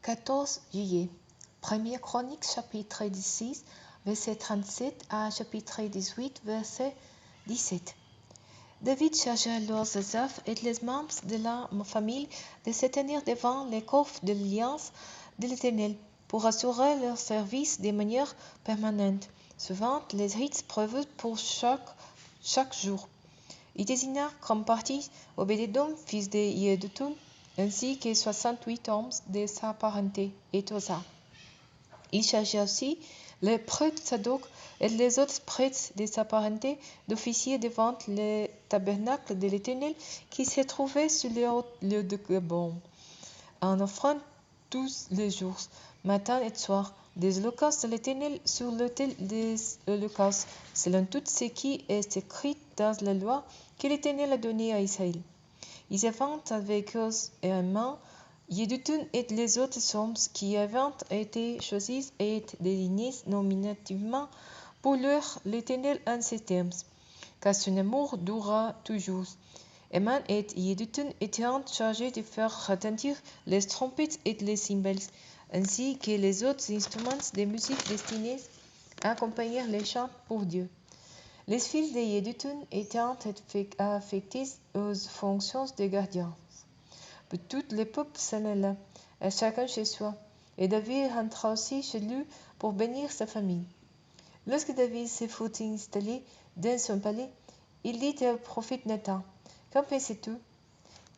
14 juillet. Première Chronique, chapitre 16, verset 37 à chapitre 18, verset 17. David chargea alors Asaph et les membres de la famille de se tenir devant les coffres de l'Alliance de l'Éternel pour assurer leur service de manière permanente, suivant les rites prévus pour chaque jour. Il désigna comme partie Obed-Édom, fils de Jeduthun, ainsi que 68 hommes de sa parenté, et Tosa. Il chargea aussi le prêtre Sadok et les autres prêtres de sa parenté d'officier devant le tabernacle de l'Éternel qui se trouvait sur le haut lieu de Gabon, en offrant tous les jours, matin et soir, des holocaustes de l'Éternel sur l'autel des holocaustes, selon tout ce qui est écrit dans la loi que l'Éternel a donnée à Israël. Ils avaient avec eux main Jeduthun et les autres hommes qui avaient été choisis et désignés nominativement pour leur l'Éternel en ces termes, car son amour dura toujours. Eman et Jeduthun étaient chargés de faire retentir les trompettes et les cymbales, ainsi que les autres instruments de musique destinés à accompagner les chants pour Dieu. Les fils de Jeduthun étaient affectés aux fonctions de gardiens. Puis tout le peuple s'en alla, à chacun chez soi, et David rentra aussi chez lui pour bénir sa famille. Lorsque David se fut installé dans son palais, il dit au prophète Nathan: Qu'en penses-tu?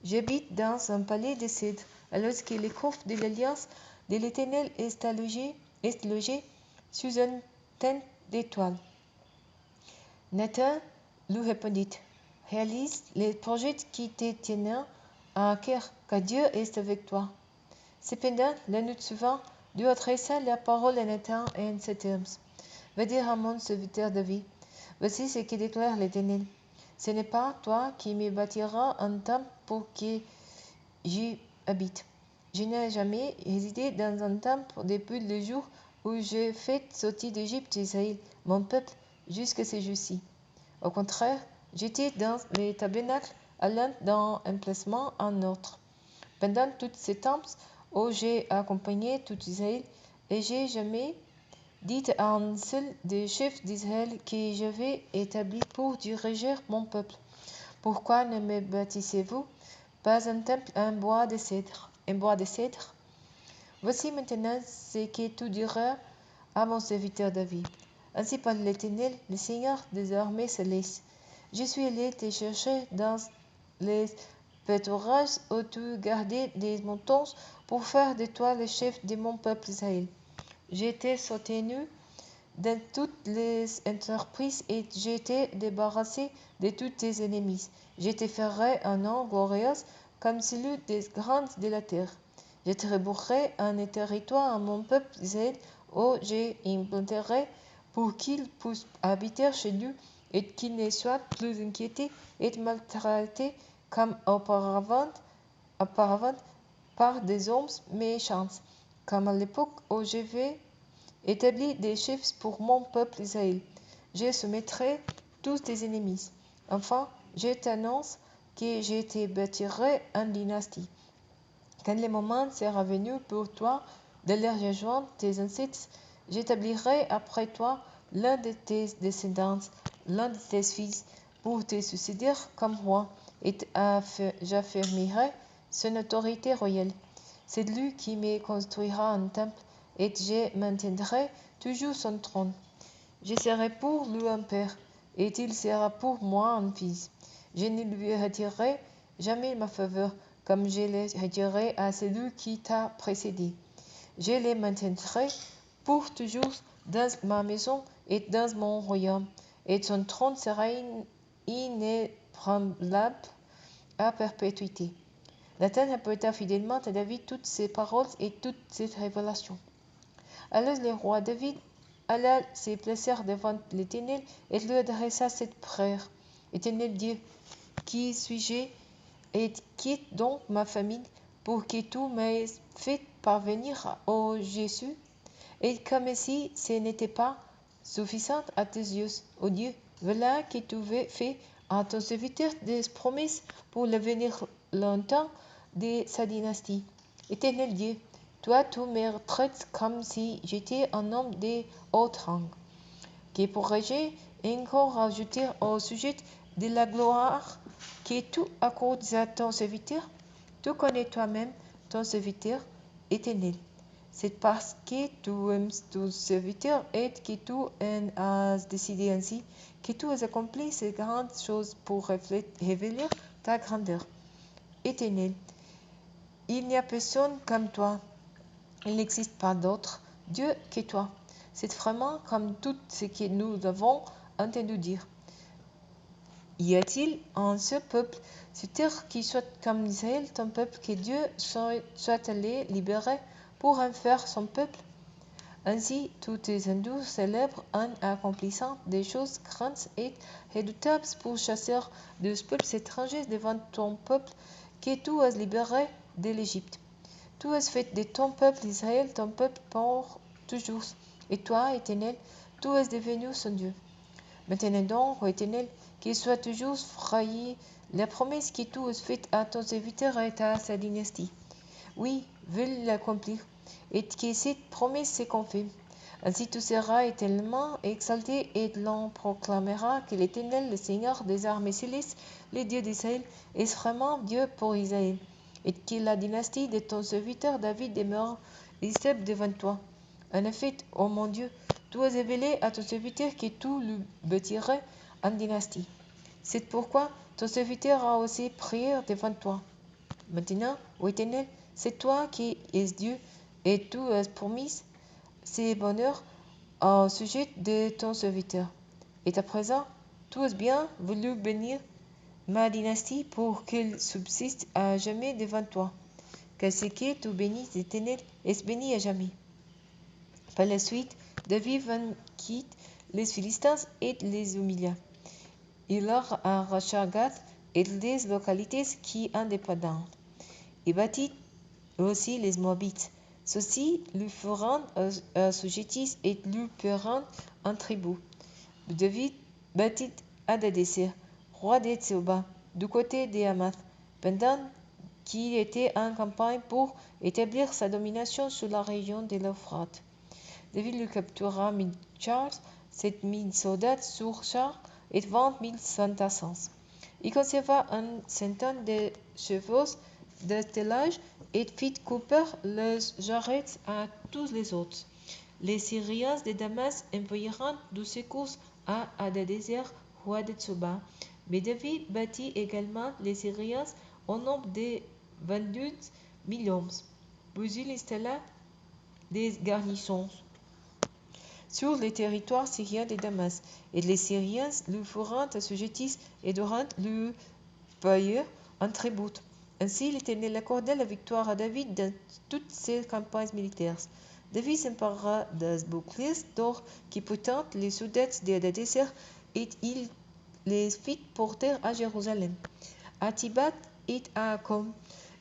J'habite dans un palais de cèdre, alors que le coffre de l'Alliance de l'Éternel est logé sous une tente d'étoiles. Nathan lui répondit: Réalise les projets qui te tiennent à cœur, car Dieu est avec toi. Cependant, la nuit suivante, Dieu adressa la parole à Nathan en ces termes: Va dire à mon serviteur David: Voici ce que déclare l'Éternel. Ce n'est pas toi qui me bâtiras un temple pour que j'y habite. Je n'ai jamais résidé dans un temple depuis le jour où j'ai fait sortir d'Égypte Israël, mon peuple, jusqu'à ce jour-ci. Au contraire, j'étais dans les tabernacles, allant d'un emplacement à un autre. Pendant tout ce temps où j'ai accompagné tout Israël, et j'ai jamais dit à un seul des chefs d'Israël que j'avais établi pour diriger mon peuple: Pourquoi ne me bâtissez-vous pas un temple en bois de cèdre? Voici maintenant ce que tu diras à mon serviteur David. Ainsi parle l'Éternel, le Seigneur des armées célestes. Je suis allé te chercher dans les pâturages où tu gardais des moutons pour faire de toi le chef de mon peuple Israël. Je t'ai soutenu dans toutes les entreprises et je t'ai débarrassé de tous tes ennemis. Je te ferai un nom glorieux comme celui des grands de la terre. Je te rembourserai un territoire à mon peuple Israël où je implanterai pour qu'il puisse habiter chez lui et qu'il ne soit plus inquiété et maltraité comme auparavant par des hommes méchants, comme à l'époque où j'avais établi des chefs pour mon peuple Israël. Je soumettrai tous tes ennemis. Enfin, je t'annonce que je te bâtirai une dynastie. Quand le moment sera venu pour toi de les rejoindre tes ancêtres, j'établirai après toi l'un de tes descendants, l'un de tes fils, pour te succéder comme roi, et j'affermirai son autorité royale. C'est lui qui me construira un temple, et je maintiendrai toujours son trône. Je serai pour lui un père, et il sera pour moi un fils. Je ne lui retirerai jamais ma faveur, comme je l'ai retiré à celui qui t'a précédé. Je le maintiendrai pour toujours dans ma maison et dans mon royaume, et son trône sera inébranlable à perpétuité. Nathan rapporta fidèlement à David toutes ces paroles et toutes ces révélations. Alors le roi David alla se placer devant l'Éternel et lui adressa cette prière: Éternel Dieu, qui suis-je et quitte donc ma famille pour que tu m'aies fait parvenir au Jésus? Et comme si ce n'était pas suffisant à tes yeux, ô Dieu, voilà que tu fais à ton serviteur des promesses pour l'avenir longtemps de sa dynastie. Éternel Dieu, Toi, tu me traites comme si j'étais un homme de haut rang. Que pourrais-je encore ajouter au sujet de la gloire que tu accordes à ton serviteur? Tu connais toi-même ton serviteur éternel. C'est parce que tu aimes ton serviteur et que tu en as décidé ainsi que tu as accompli ces grandes choses pour révéler ta grandeur éternelle. Il n'y a personne comme toi. Il n'existe pas d'autre Dieu que toi. C'est vraiment comme tout ce que nous avons entendu dire. Y a-t-il un seul peuple sur terre qui soit comme Israël, ton peuple, que Dieu soit allé libérer pour en faire son peuple? Ainsi, tous tes hindous célèbrent en accomplissant des choses grandes et redoutables pour chasser des peuples étrangers devant ton peuple que tu as libéré de l'Égypte. Tu as fait de ton peuple Israël ton peuple pour toujours. Et toi, Éternel, tu es devenu son Dieu. Maintenant donc, ô Éternel, qu'il soit toujours frayé la promesse que tu as faite à ton serviteur et à sa dynastie. Oui, veux l'accomplir, et que cette promesse se confirme. Ainsi tu seras éternellement exalté et l'on proclamera que l'Éternel, le Seigneur des armées célestes, le Dieu d'Israël, est vraiment Dieu pour Israël, et que la dynastie de ton serviteur David demeure stable devant toi. En effet, ô mon Dieu, tu as révélé à ton serviteur que tu le bâtirais en dynastie. C'est pourquoi ton serviteur a aussi prié devant toi. Maintenant, ô Éternel, c'est toi qui es Dieu, et tu as promis ces bonheurs au sujet de ton serviteur. Et à présent, tu as bien voulu bénir ma dynastie pour qu'elle subsiste à jamais devant toi. Car ce que tu bénis, Éternel, est béni à jamais. Par la suite, David vainquit les Philistins et les humilia. Il leur arracha Gath et les localités qui en dépendaient. Il bâtit aussi les Moabites. Ceux-ci lui feront assujettis et lui paieront un tribut. David bâtit Hadadézer, roi de Tsoba, du côté de Hamath, pendant qu'il était en campagne pour établir sa domination sur la région de l'Euphrate. David lui captura 1000 chars, 7000 soldats sur chars et 20 000 fantassins. Il conserva une centaine de chevaux d'attelage et fit couper les jarrets à tous les autres. Les Syriens de Damas envoyèrent du secours à Hadadézer, roi de Tsoba. Mais David bâtit également les Syriens au nombre de 22 000 hommes. Puis il installa des garnisons sur le territoire syrien de Damas, et les Syriens lui feront assujettis et devront lui payer un tribut. Ainsi, l'Éternel accorda la victoire à David dans toutes ses campagnes militaires. David s'empara des boucliers d'or qui portaient les soldats de Hadadézer et il les fit porter à Jérusalem, à Tibat et à Kom,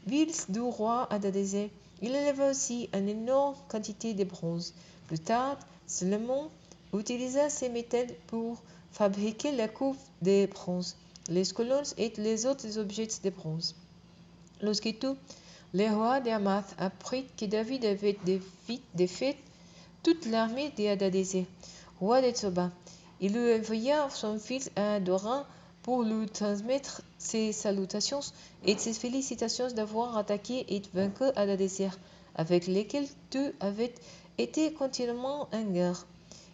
villes du roi Hadadézer. Il éleva aussi une énorme quantité de bronze. Plus tard, Salomon utilisa ces métaux pour fabriquer la coupe de bronze, les colonnes et les autres objets de bronze. Lorsque tout le roi de Hamath apprit que David avait défait toute l'armée de Hadadézer, roi de Tsoba, il lui envoya son fils Adoram pour lui transmettre ses salutations et ses félicitations d'avoir attaqué et vaincu Hadadézer, avec lesquels tu avais été continuellement en guerre.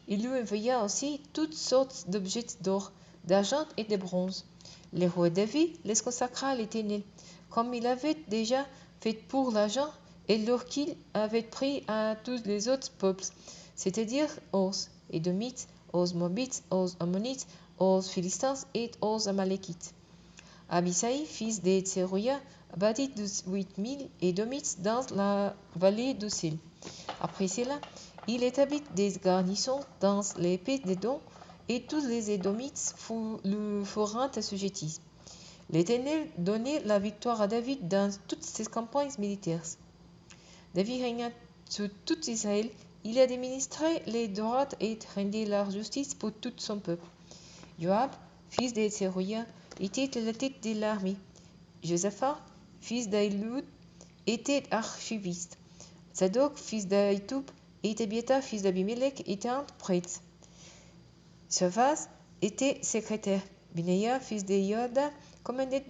Il lui envoya aussi toutes sortes d'objets d'or, d'argent et de bronze. Le roi David les consacra à l'Éternel, comme il avait déjà fait pour l'argent et l'or qu'il avait pris à tous les autres peuples, c'est-à-dire aux Édomites, aux Moabites, aux Ammonites, aux Philistins et aux Amalekites. Abisai, fils de Tseruya, bâtit 18 000 Édomites dans la vallée du Sil. Après cela, il établit des garnisons dans les pays d'Édom, et tous les Édomites le feront assujettis. L'Éternel donnait la victoire à David dans toutes ses campagnes militaires. David régna sur tout Israël, il administrait les droits et rendait la justice pour tout son peuple. Joab, fils de Tseruya, était à la tête de l'armée. Josaphat, fils d'Aïloud, était archiviste. Zadok, fils d'Aïtoub, et Abiatar, fils d'Abimelech, étaient prêtres. Shavaz était secrétaire. Benaïa, fils de Yoda, commandait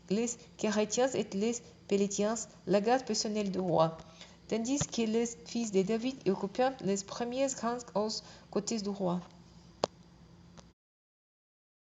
les Kérétiens et les Pélétiens, la garde personnelle du roi, tandis que les fils de David occupèrent les premiers rangs aux côtés du roi.